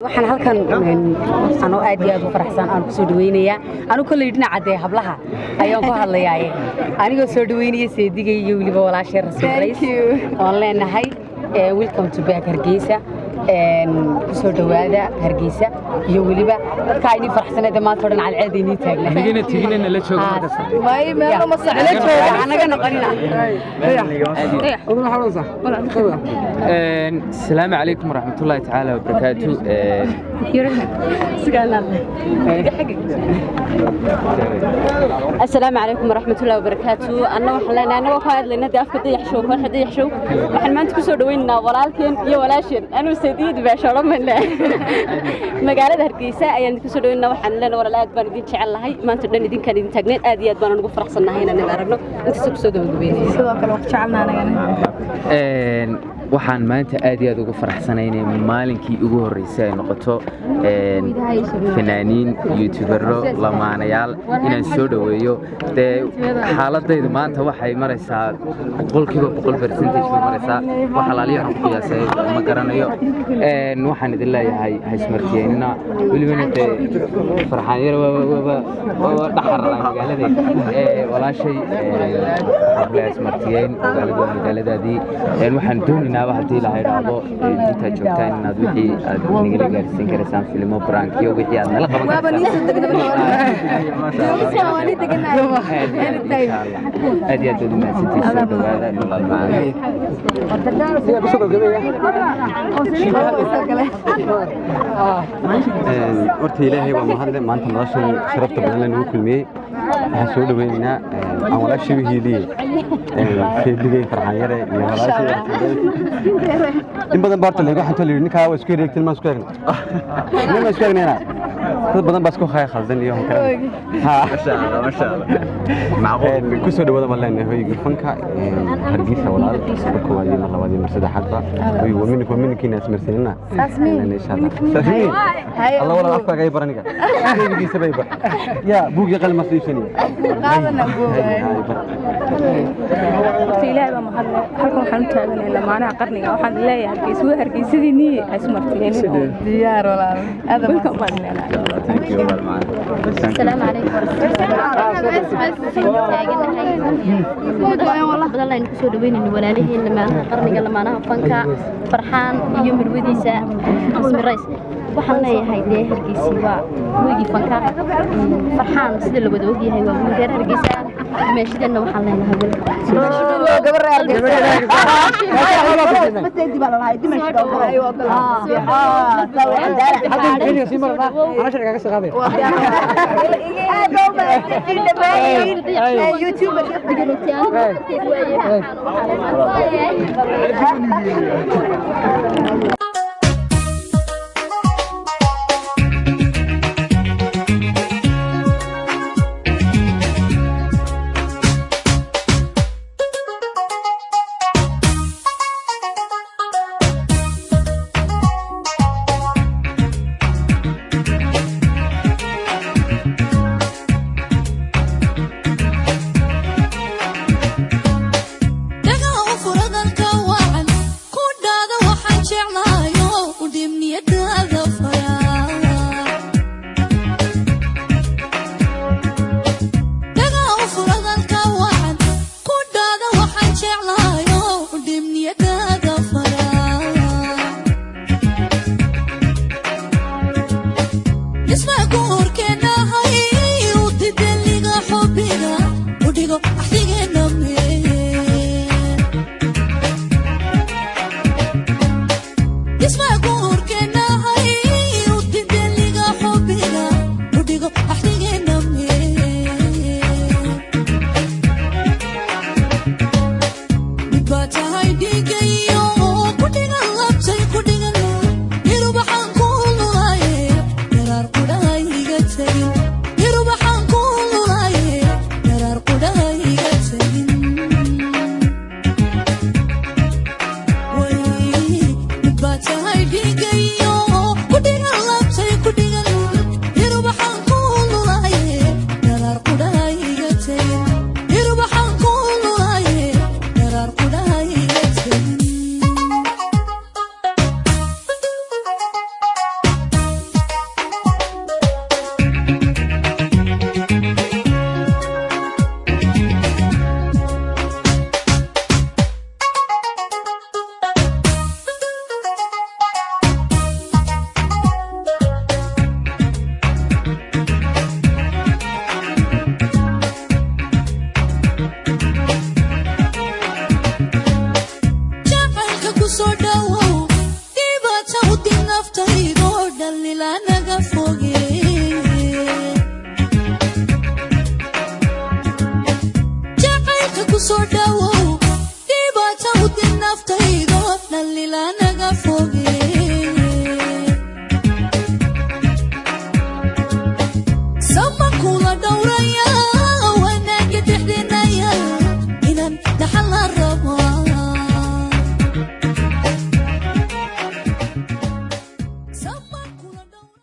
waxaan halkan anoo aad iyo aad u faraxsan aan ku soo dhaweynaya anu kulay dhinaca de hablaha ayaan ku hadlayaa anigoo soo dhaweynaya seedigay iyo waliba walaashay Rasuulays oo leenahay welcome to back Hargeysa soo dhawaada Hargeysa iyo waliba dadka ay faraxsanada maanta oo dhan calceedayni taagna tigina la joogo markaas way meel ma saxla jooga anaga noqonina السلام عليكم ورحمة الله تعالى وبركاته السلام عليكم ورحمة الله وبركاته أنا وحنا أنا وخالد لنا دافك ضيح شو واحد ضيح شو وحنا ما نتكسر دويننا ولكن يا ولاشين أنا وسديد بشرب من مقالة هرقيسة أيام نتكسر دويننا وحنا لنا ولا لا أدبان دين شعل الله ما تقدر ندين كان تجنيد أدي أدبان نقول فرح صنع هنا نعرفنا أنت سكسر دويننا سواء كل وقت شعلنا أنا waxaan maanta aad iyo aad ugu faraxsanaynay maalinkii ugu horeysay ay noqoto fanaaniin youtubero lamaanayaal inaan soo dhaweeyo xaaladaydu maanta waxay maraysaa boqolkiiba 100% maraysaa waxa laaliyo aan ku qiyaasay ma garanayo waxaan idin leeyahay haysmartiyeena waliba farxaan yar waa dhaxarlaan magaalada walaashay haysmartiyeen magaaladaadii waxaan doonaa hadii la yiraahdo inta joogtaan inaad wixii aad nagala gaarsiin karaysaan filmo prank iyo wixii aad nala qaban kartaan aad iyo aad u mahadsantihiin dhawaada nolol horta ilaahay waa mahadle maanta noloshan sharafta badan la nagu kulmiyay waxaan soo dhaweynaa aan walaashii hiiliye seedigay farxaan yare iyo walaashii in badan baarta leeyahay waxaan taliyo ninka waa isku reegtin ma isku eegna ma isku eegnayna dad badan baa isku khaldan iyo kale ha ma sha Allah macquul ku soo dhawaada walaalna hoyga fanka Hargeysa walaal koowaad iyo labaad iyo saddexaad way ومنك ناس مرسلنا ان شاء الله ساسمين الله ولا عفاك اي برنيكا هيجي سبيبه يا بوقي قل مصيشني قادنا إلهي بمحل halkan waxaan taaganahay lamaanaha qarniga waxaan leeyahay Hargeysa waa Hargeysadii asmartiin diyaar walaal aad baan السلام عليكم ورحمة الله والله بدل إنك سود بين الولاله لما قرني لما أنا فنكا فرحان يوم الوديسة اسم الرئيس وحنا هاي ده هرجيسي وودي فنكا فرحان سيد اللي بدوجي هاي ومن غير هرجيسة ماشي ده إنه وحنا هنا اسمع